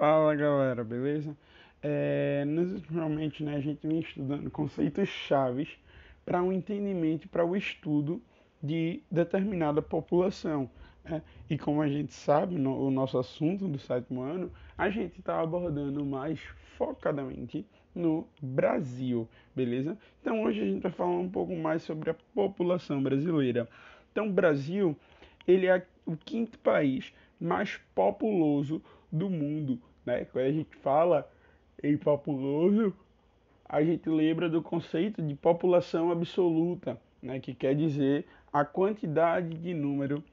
Fala galera, beleza? Normalmente, né, a gente vem estudando conceitos chaves para um entendimento, para o estudo de determinada população, né? E como a gente sabe, o nosso assunto do sétimo ano, a gente está abordando mais focadamente no Brasil, beleza? Então hoje a gente vai falar um pouco mais sobre a população brasileira. Então o Brasil, ele é o quinto país mais populoso do mundo, né? Quando a gente fala em populoso, a gente lembra do conceito de população absoluta, né? Que quer dizer a quantidade de número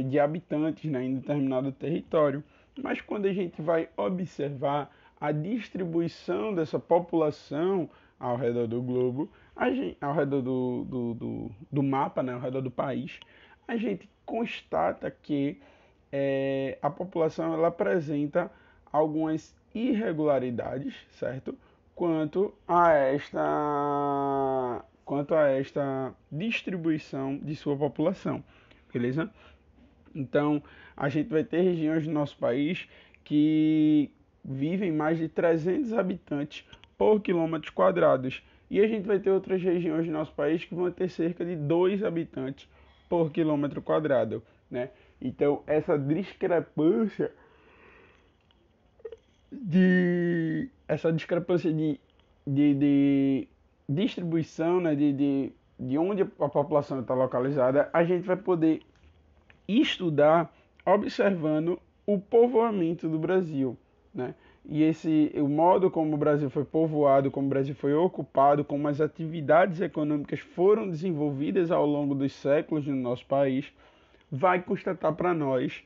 de habitantes, né, em determinado território. Mas quando a gente vai observar a distribuição dessa população ao redor do globo, ao redor do mapa, né, ao redor do país, a gente constata que a população ela apresenta algumas irregularidades, certo? Quanto a esta distribuição de sua população, beleza? Então, a gente vai ter regiões do nosso país que vivem mais de 300 habitantes por quilômetros quadrados. E a gente vai ter outras regiões do nosso país que vão ter cerca de 2 habitantes por quilômetro quadrado, né? Então, essa discrepância de distribuição, né, de onde a população está localizada, a gente vai poder estudar observando o povoamento do Brasil, né? E o modo como o Brasil foi povoado, como o Brasil foi ocupado, como as atividades econômicas foram desenvolvidas ao longo dos séculos no nosso país, vai constatar para nós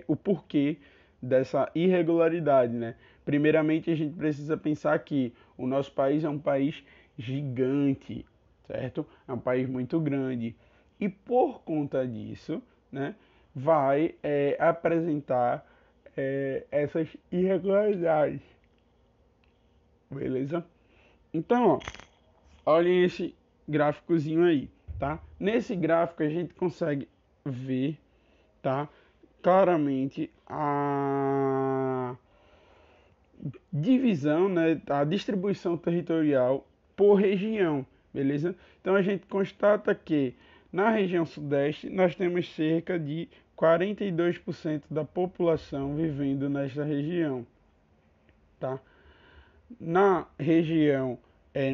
o porquê dessa irregularidade, né? Primeiramente, a gente precisa pensar que o nosso país é um país gigante, certo? É um país muito grande. E por conta disso, né, vai apresentar essas irregularidades, beleza? Então, ó, olhem esse gráficozinho aí, tá? Nesse gráfico a gente consegue ver, tá, claramente a divisão, né, a distribuição territorial por região, beleza? Então a gente constata que na região sudeste nós temos cerca de 42% da população vivendo nesta região, tá? Na região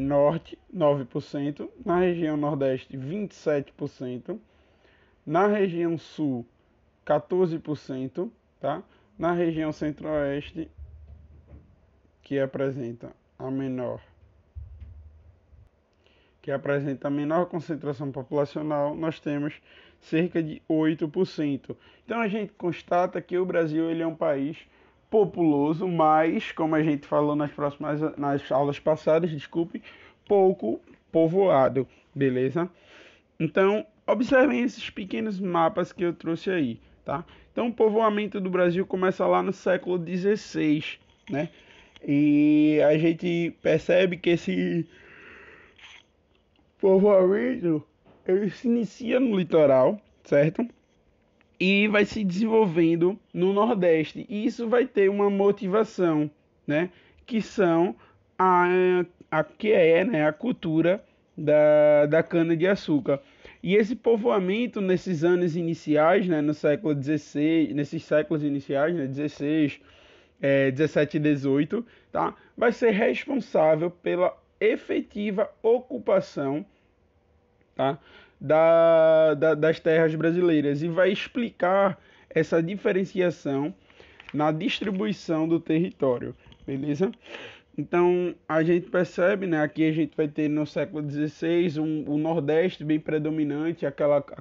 norte, 9%, na região nordeste, 27%, na região sul, 14%, tá? Na região centro-oeste, que apresenta a menor concentração populacional, nós temos cerca de 8%. Então a gente constata que o Brasil ele é um país populoso, mas, como a gente falou nas aulas passadas, desculpe, pouco povoado, beleza? Então, observem esses pequenos mapas que eu trouxe aí, tá? Então, o povoamento do Brasil começa lá no século XVI, né? E a gente percebe que esse povoamento ele se inicia no litoral, certo? E vai se desenvolvendo no Nordeste. E isso vai ter uma motivação, né? Que são né, a cultura da cana-de-açúcar. E esse povoamento nesses anos iniciais, né, no século XVI, nesses séculos iniciais, né, 16, 17 e 18, tá, vai ser responsável pela efetiva ocupação, tá, das terras brasileiras e vai explicar essa diferenciação na distribuição do território, beleza? Então a gente percebe, né? Aqui a gente vai ter no século XVI o Nordeste bem predominante, a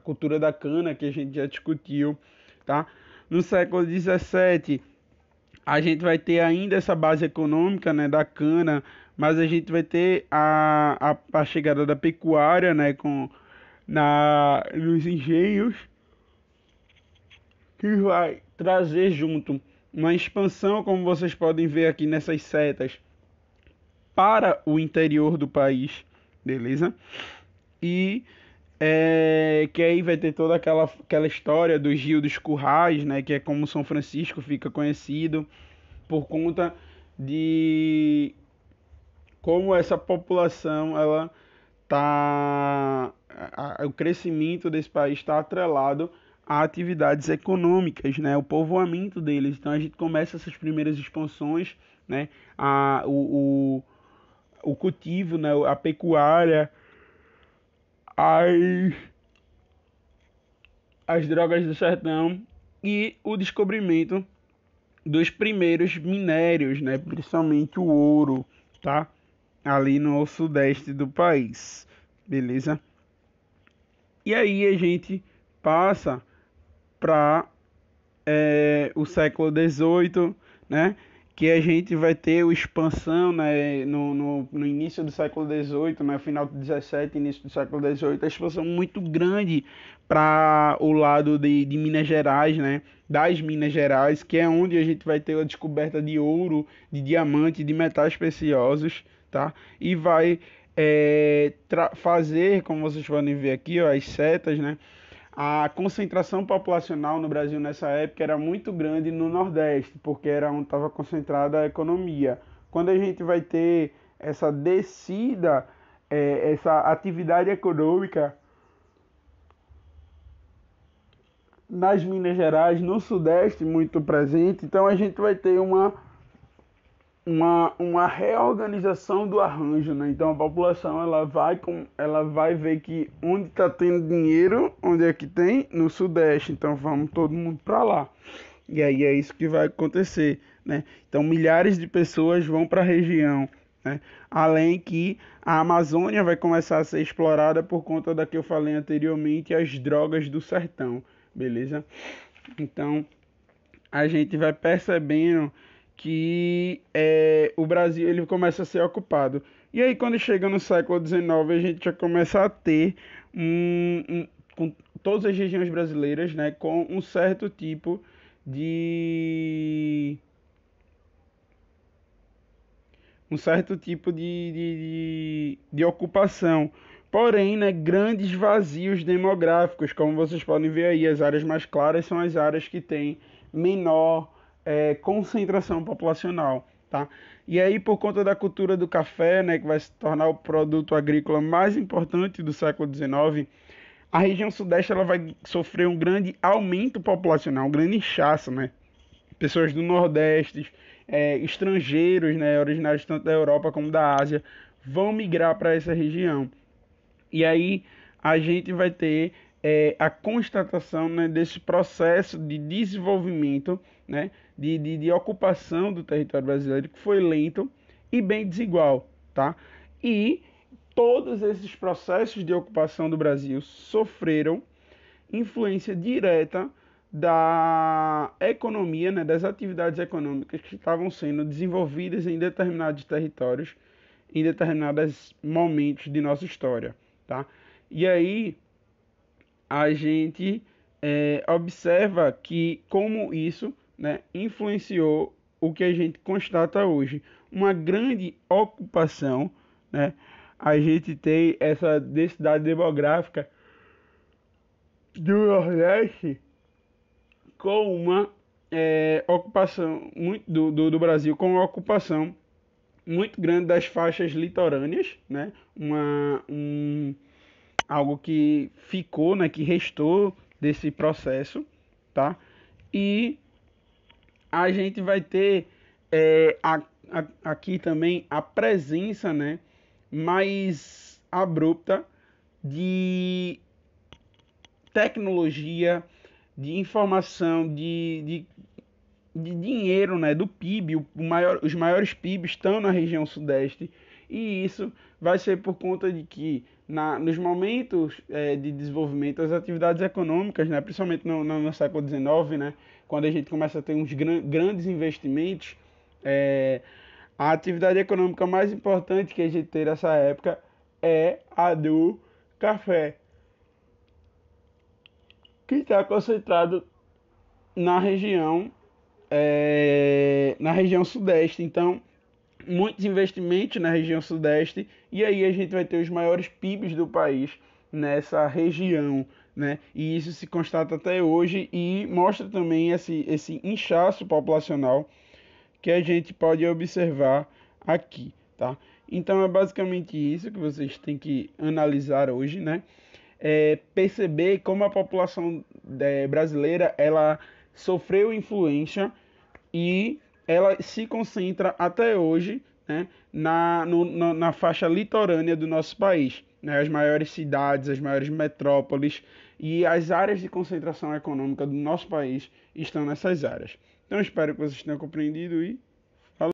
cultura da cana que a gente já discutiu, tá? No século XVII a gente vai ter ainda essa base econômica, né, da cana, mas a gente vai ter a chegada da pecuária, né, nos engenhos, que vai trazer junto uma expansão, como vocês podem ver aqui nessas setas, para o interior do país, beleza? E Que aí vai ter toda aquela história do Rio dos Currais, né, que é como São Francisco fica conhecido, por conta de como essa população ela tá o crescimento desse país está atrelado a atividades econômicas, né, o povoamento deles. Então a gente começa essas primeiras expansões, né, o cultivo, né, a pecuária, as, as drogas do sertão e o descobrimento dos primeiros minérios, né, principalmente o ouro, tá? Ali no sudeste do país, beleza? E aí a gente passa para o século XVIII, né? Que a gente vai ter a expansão, né, no início do século XVIII, né, final do XVII, início do século XVIII, a expansão muito grande para o lado de Minas Gerais, né, das Minas Gerais, que é onde a gente vai ter a descoberta de ouro, de diamante, de metais preciosos, tá? E vai fazer, como vocês podem ver aqui, ó, as setas, né? A concentração populacional no Brasil nessa época era muito grande no Nordeste, porque era onde estava concentrada a economia. Quando a gente vai ter essa descida, essa atividade econômica nas Minas Gerais, no Sudeste, muito presente, então a gente vai ter uma reorganização do arranjo, né? Então a população ela vai ver que onde está tendo dinheiro, onde é que tem? No Sudeste. Então vamos todo mundo para lá. E aí é isso que vai acontecer, né? Então milhares de pessoas vão para a região, né? Além que a Amazônia vai começar a ser explorada por conta da que eu falei anteriormente, as drogas do sertão, beleza? Então a gente vai percebendo que o Brasil ele começa a ser ocupado. E aí quando chega no século XIX a gente já começa a ter com todas as regiões brasileiras, né, com um certo tipo de de ocupação. Porém, né, grandes vazios demográficos, como vocês podem ver aí, as áreas mais claras são as áreas que têm menor concentração populacional, tá? E aí, por conta da cultura do café, né, que vai se tornar o produto agrícola mais importante do século XIX, a região sudeste ela vai sofrer um grande aumento populacional, um grande inchaço, né? Pessoas do Nordeste, estrangeiros, né, originários tanto da Europa como da Ásia, vão migrar para essa região. E aí a gente vai ter a constatação, né, desse processo de desenvolvimento, né, de ocupação do território brasileiro, que foi lento e bem desigual, tá? E todos esses processos de ocupação do Brasil sofreram influência direta da economia, né, das atividades econômicas que estavam sendo desenvolvidas em determinados territórios, em determinados momentos de nossa história, tá? E aí a gente observa que como isso, né, influenciou o que a gente constata hoje, uma grande ocupação, né? A gente tem essa densidade demográfica do Nordeste com uma ocupação muito do Brasil com uma ocupação muito grande das faixas litorâneas, né? Algo que ficou, né? Que restou desse processo, tá? E a gente vai ter aqui também a presença, né? Mais abrupta de tecnologia, de informação, de dinheiro, né, do PIB, os maiores PIBs estão na região sudeste, e isso vai ser por conta de que nos momentos de desenvolvimento, as atividades econômicas, né, principalmente no século XIX, né, quando a gente começa a ter uns grandes investimentos, a atividade econômica mais importante que a gente tem nessa época é a do café, que está concentrado na região sudeste. Então, muitos investimentos na região sudeste, e aí a gente vai ter os maiores PIBs do país, nessa região, né? E isso se constata até hoje e mostra também esse inchaço populacional que a gente pode observar aqui, tá? Então é basicamente isso que vocês têm que analisar hoje, né? Perceber como a população brasileira ela sofreu influência e ela se concentra até hoje, né, na faixa litorânea do nosso país, né, as maiores cidades, as maiores metrópoles e as áreas de concentração econômica do nosso país estão nessas áreas. Então espero que vocês tenham compreendido e